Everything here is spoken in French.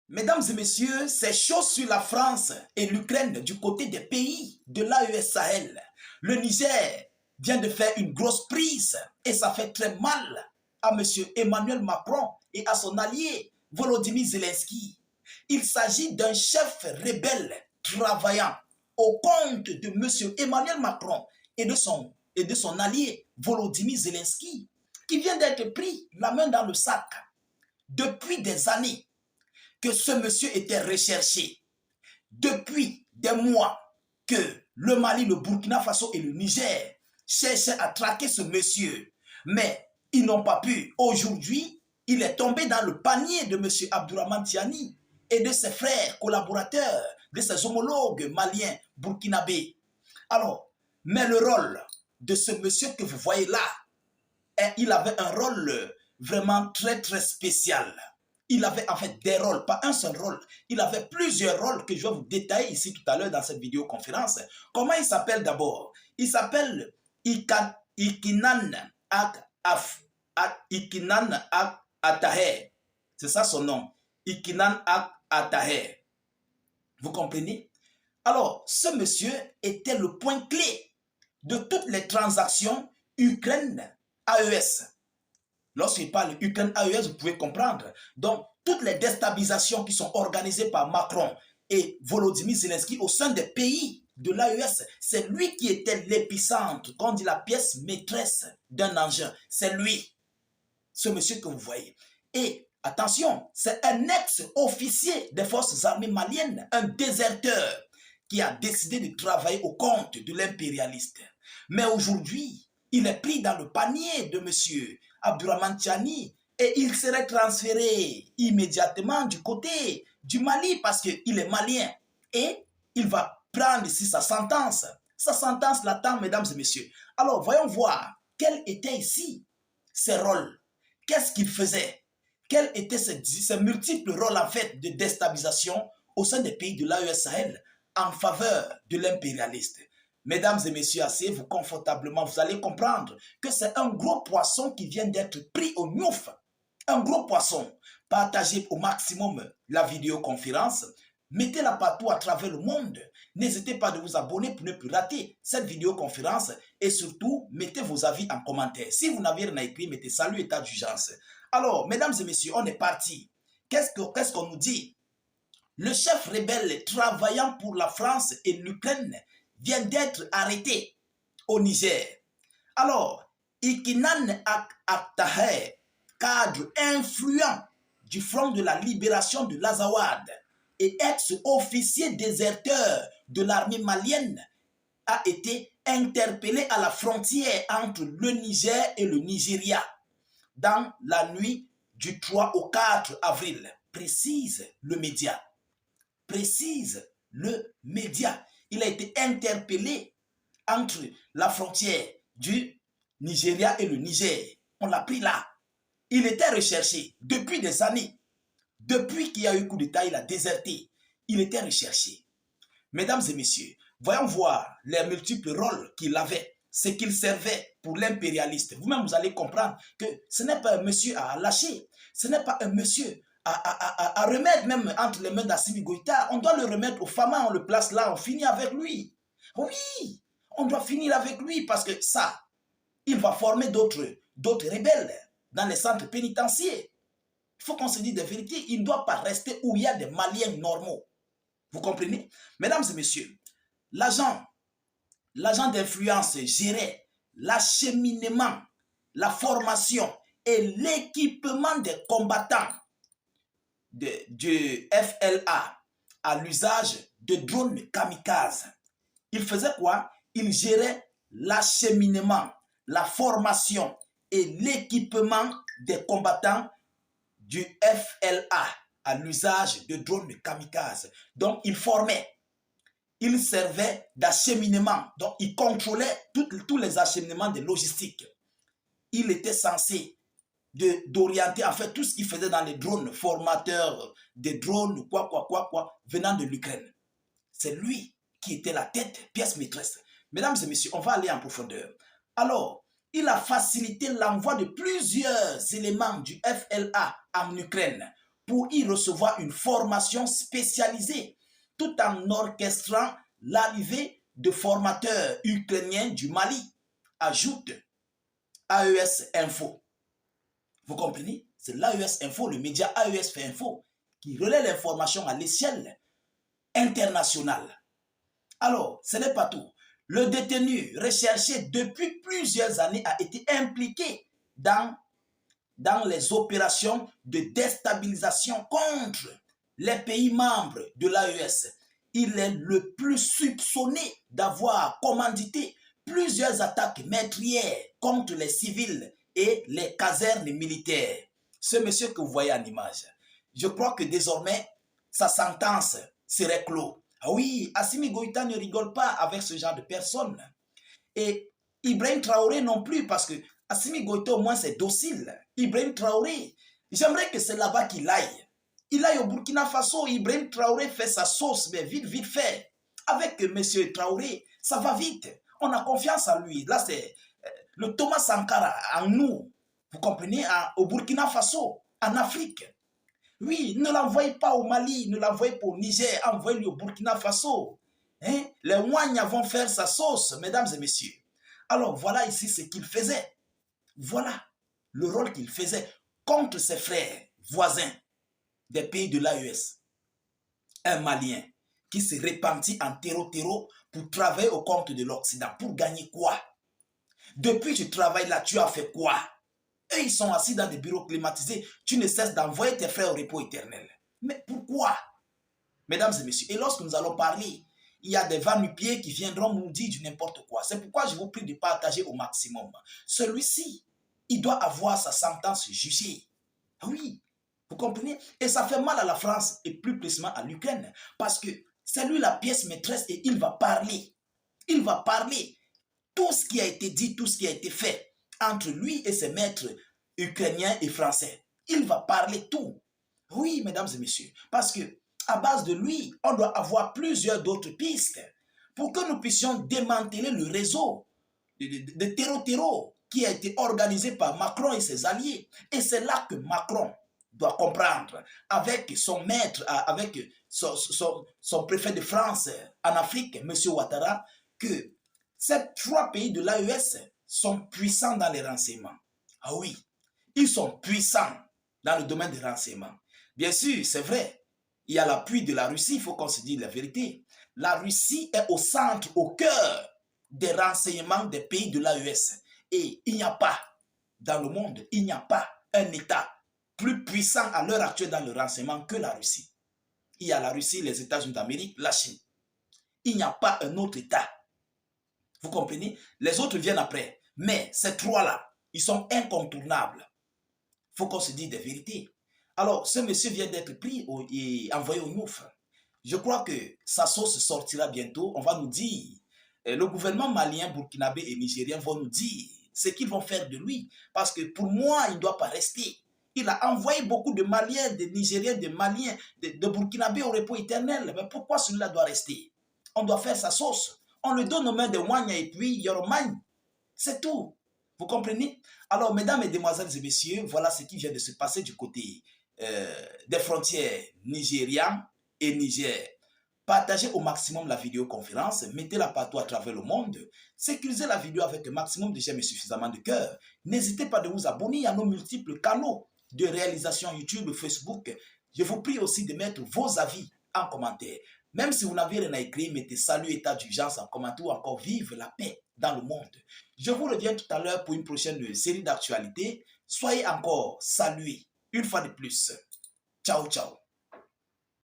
Mesdames et messieurs, c'est chaud sur la France et l'Ukraine du côté des pays de l'AES Sahel. Le Niger vient de faire une grosse prise et ça fait très mal à M. Emmanuel Macron et à son allié Volodymyr Zelensky. Il s'agit d'un chef rebelle travaillant au compte de M. Emmanuel Macron et de son allié Volodymyr Zelensky qui vient d'être pris la main dans le sac depuis des années que ce monsieur était recherché. Depuis des mois que le Mali, le Burkina Faso et le Niger cherchaient à traquer ce monsieur. Mais ils n'ont pas pu. Aujourd'hui, il est tombé dans le panier de monsieur Abdourahmane Tiani et de ses frères collaborateurs, de ses homologues maliens, burkinabés. Alors, mais le rôle de ce monsieur que vous voyez là, il avait un rôle vraiment très spécial. Il avait en fait des rôles, pas un seul rôle. Il avait plusieurs rôles que je vais vous détailler ici tout à l'heure dans cette vidéoconférence. Comment il s'appelle d'abord? Il s'appelle Ikinan Ataher. C'est ça son nom. Ikinan Ataher. Vous comprenez? Alors, ce monsieur était le point clé de toutes les transactions Ukraine-AES. Lorsqu'il parle Ukraine-AES, vous pouvez comprendre. Donc, toutes les déstabilisations qui sont organisées par Macron et Volodymyr Zelensky au sein des pays de l'AES, c'est lui qui était l'épicentre, qu'on dit la pièce maîtresse d'un engin. C'est lui, ce monsieur que vous voyez. Et attention, c'est un ex-officier des forces armées maliennes, un déserteur qui a décidé de travailler au compte de l'impérialiste. Mais aujourd'hui, il est pris dans le panier de monsieur Abdourahmane Tiani et il serait transféré immédiatement du côté du Mali parce qu'il est malien et il va prendre ici sa sentence. Sa sentence l'attend, mesdames et messieurs. Alors, voyons voir quels étaient ici ses rôles. Qu'est-ce qu'il faisait? Quels étaient ses multiples rôles en fait de déstabilisation au sein des pays de l'AES Sahel en faveur de l'impérialiste? Mesdames et messieurs, asseyez-vous confortablement, vous allez comprendre que c'est un gros poisson qui vient d'être pris au gnouf. Un gros poisson. Partagez au maximum la vidéoconférence. Mettez-la partout à travers le monde. N'hésitez pas de vous abonner pour ne plus rater cette vidéoconférence et surtout, mettez vos avis en commentaire. Si vous n'avez rien à écrire, mettez salut, état d'urgence. Alors, mesdames et messieurs, on est parti. Qu'est-ce qu'on nous dit? Le chef rebelle travaillant pour la France et l'Ukraine vient d'être arrêté au Niger. Alors, Ikinan Ataher, cadre influent du Front de la Libération de l'Azawad et ex-officier déserteur de l'armée malienne, a été interpellé à la frontière entre le Niger et le Nigeria dans la nuit du 3 au 4 avril, précise le média. Précise le média. Il a été interpellé entre la frontière du Nigeria et le Niger. On l'a pris là. Il était recherché depuis des années. Depuis qu'il y a eu coup d'État, il a déserté. Il était recherché. Mesdames et messieurs, voyons voir les multiples rôles qu'il avait, ce qu'il servait pour l'impérialiste. Vous-même, vous allez comprendre que ce n'est pas un monsieur à lâcher. Ce n'est pas un monsieur à remettre même entre les mains d'Assimi Goïta. On doit le remettre au Fama, on le place là, on finit avec lui. Oui, on doit finir avec lui parce que ça, il va former d'autres rebelles dans les centres pénitentiaires. Il faut qu'on se dise des vérités. Il ne doit pas rester où il y a des Maliens normaux. Vous comprenez? Mesdames et messieurs, l'agent d'influence gérait l'acheminement, la formation et l'équipement des combattants du FLA à l'usage de drones kamikazes. Il faisait quoi? Il gérait l'acheminement, la formation et l'équipement des combattants du FLA à l'usage de drones kamikazes. Donc, il formait, il servait d'acheminement. Donc, il contrôlait tous les acheminements de logistique. Il était censé d'orienter en fait tout ce qu'il faisait dans les drones, formateurs des drones, venant de l'Ukraine. C'est lui qui était la tête, pièce maîtresse. Mesdames et messieurs, on va aller en profondeur. Alors, il a facilité l'envoi de plusieurs éléments du FLA en Ukraine pour y recevoir une formation spécialisée, tout en orchestrant l'arrivée de formateurs ukrainiens du Mali, ajoute AES Info. Vous comprenez? C'est l'AES Info, le média AES Info, qui relaie l'information à l'échelle internationale. Alors, ce n'est pas tout. Le détenu recherché depuis plusieurs années a été impliqué dans les opérations de déstabilisation contre les pays membres de l'AES. Il est le plus soupçonné d'avoir commandité plusieurs attaques meurtrières contre les civils et les casernes militaires. Ce monsieur que vous voyez en image, je crois que désormais, sa sentence serait clos. Ah oui, Assimi Goïta ne rigole pas avec ce genre de personnes. Et Ibrahim Traoré non plus, parce que Assimi Goïta au moins c'est docile. Ibrahim Traoré, j'aimerais que c'est là-bas qu'il aille. Il aille au Burkina Faso, Ibrahim Traoré fait sa sauce, mais vite, vite fait. Avec M. Traoré, ça va vite. On a confiance en lui. Là, c'est le Thomas Sankara en nous. Vous comprenez, au Burkina Faso, en Afrique. Oui, ne l'envoyez pas au Mali, ne l'envoyez pas au Niger, envoyez-le au Burkina Faso. Hein? Les Ouagnas vont faire sa sauce, mesdames et messieurs. Alors, voilà ici ce qu'il faisait. Voilà le rôle qu'il faisait contre ses frères voisins des pays de l'AES. Un Malien qui se repentit en terreau pour travailler au compte de l'Occident. Pour gagner quoi? Depuis que tu travailles là, tu as fait quoi? Eux, ils sont assis dans des bureaux climatisés. Tu ne cesses d'envoyer tes frères au repos éternel. Mais pourquoi? Mesdames et messieurs, et lorsque nous allons parler, il y a des va-nu-pieds qui viendront nous dire du n'importe quoi. C'est pourquoi je vous prie de partager au maximum. Celui-ci, il doit avoir sa sentence jugée. Ah oui, vous comprenez? Et ça fait mal à la France et plus précisément à l'Ukraine. Parce que c'est lui la pièce maîtresse et il va parler. Il va parler. Tout ce qui a été dit, tout ce qui a été fait entre lui et ses maîtres ukrainiens et français. Il va parler tout. Oui, mesdames et messieurs, parce que à base de lui, on doit avoir plusieurs d'autres pistes pour que nous puissions démanteler le réseau de terreau qui a été organisé par Macron et ses alliés. Et c'est là que Macron doit comprendre, avec son maître, avec son préfet de France en Afrique, M. Ouattara, que ces trois pays de l'AES sont puissants dans les renseignements. Ah oui, ils sont puissants dans le domaine des renseignements. Bien sûr, c'est vrai, il y a l'appui de la Russie, il faut qu'on se dise la vérité. La Russie est au centre, au cœur des renseignements des pays de l'AES. Et il n'y a pas, dans le monde, il n'y a pas un État plus puissant à l'heure actuelle dans le renseignement que la Russie. Il y a la Russie, les États-Unis d'Amérique, la Chine. Il n'y a pas un autre État. Vous comprenez? Les autres viennent après. Mais ces trois-là, ils sont incontournables. Il faut qu'on se dise des vérités. Alors, ce monsieur vient d'être pris et envoyé au Nouf. Je crois que sa sauce sortira bientôt. On va nous dire, le gouvernement malien, burkinabé et nigérien vont nous dire ce qu'ils vont faire de lui. Parce que pour moi, il ne doit pas rester. Il a envoyé beaucoup de Maliens, de Nigériens, de Maliens, de Burkinabé au repos éternel. Mais pourquoi celui-là doit rester? On doit faire sa sauce. On le donne aux mains de Ouagna et puis Yoromagne. C'est tout. Vous comprenez? Alors, mesdames, mesdemoiselles et messieurs, voilà ce qui vient de se passer du côté des frontières nigérianes et Niger. Partagez au maximum la vidéoconférence, mettez-la partout à travers le monde, sécurisez la vidéo avec un maximum de j'aime et suffisamment de cœur. N'hésitez pas de vous abonner à nos multiples canaux de réalisation YouTube, Facebook. Je vous prie aussi de mettre vos avis en commentaire. Même si vous n'avez rien à écrire, mettez salut, état d'urgence en commentaire ou encore vive la paix dans le monde. Je vous reviens tout à l'heure pour une prochaine série d'actualités. Soyez encore salués une fois de plus. Ciao, ciao.